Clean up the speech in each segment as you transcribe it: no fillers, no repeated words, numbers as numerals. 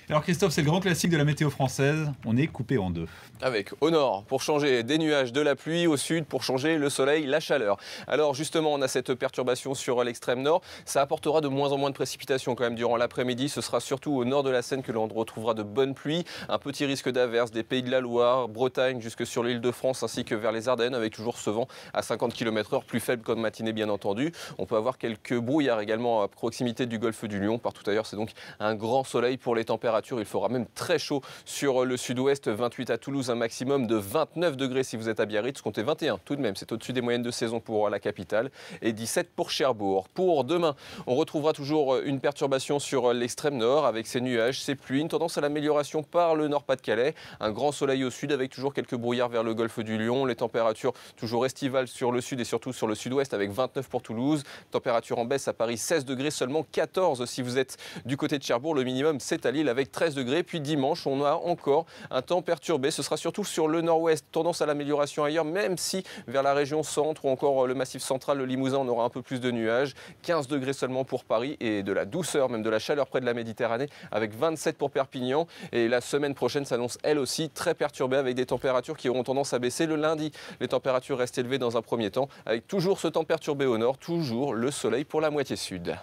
Alors Christophe, c'est le grand classique de la météo française, on est coupé en deux. Avec au nord pour changer des nuages, de la pluie, au sud pour changer le soleil, la chaleur. Alors justement, on a cette perturbation sur l'extrême nord. Ça apportera de moins en moins de précipitations quand même durant l'après-midi. Ce sera surtout au nord de la Seine que l'on retrouvera de bonnes pluies. Un petit risque d'averse des Pays de la Loire, Bretagne jusque sur l'île de France ainsi que vers les Ardennes avec toujours ce vent à 50 km/h, plus faible qu'en matinée bien entendu. On peut avoir quelques brouillards également à proximité du golfe du Lion. Partout ailleurs, c'est donc un grand soleil pour les températures. Il fera même très chaud sur le sud-ouest, 28 à Toulouse, un maximum de 29 degrés si vous êtes à Biarritz, comptez 21 tout de même, c'est au-dessus des moyennes de saison pour la capitale, et 17 pour Cherbourg. Pour demain, on retrouvera toujours une perturbation sur l'extrême nord avec ces nuages, ces pluies, une tendance à l'amélioration par le nord-Pas-de-Calais, un grand soleil au sud avec toujours quelques brouillards vers le golfe du Lion, les températures toujours estivales sur le sud et surtout sur le sud-ouest avec 29 pour Toulouse, température en baisse à Paris 16 degrés, seulement 14 si vous êtes du côté de Cherbourg, le minimum c'est à Lille avec 13 degrés, puis dimanche on a encore un temps perturbé, ce sera surtout sur le nord-ouest, tendance à l'amélioration ailleurs, même si vers la région centre ou encore le massif central, le Limousin, on aura un peu plus de nuages, 15 degrés seulement pour Paris et de la douceur, même de la chaleur près de la Méditerranée avec 27 pour Perpignan, et la semaine prochaine s'annonce elle aussi très perturbée avec des températures qui auront tendance à baisser. Le lundi, les températures restent élevées dans un premier temps avec toujours ce temps perturbé au nord, toujours le soleil pour la moitié sud.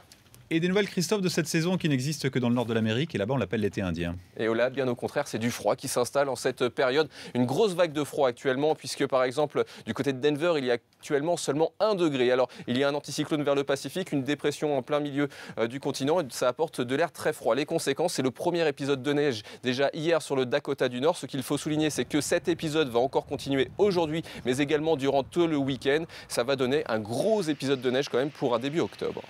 Et des nouvelles, Christophe, de cette saison qui n'existe que dans le nord de l'Amérique, et là-bas on l'appelle l'été indien. Et là, bien au contraire, c'est du froid qui s'installe en cette période. Une grosse vague de froid actuellement, puisque par exemple, du côté de Denver, il y a actuellement seulement 1 degré. Alors, il y a un anticyclone vers le Pacifique, une dépression en plein milieu du continent, et ça apporte de l'air très froid. Les conséquences, c'est le premier épisode de neige déjà hier sur le Dakota du Nord. Ce qu'il faut souligner, c'est que cet épisode va encore continuer aujourd'hui, mais également durant tout le week-end. Ça va donner un gros épisode de neige quand même pour un début octobre.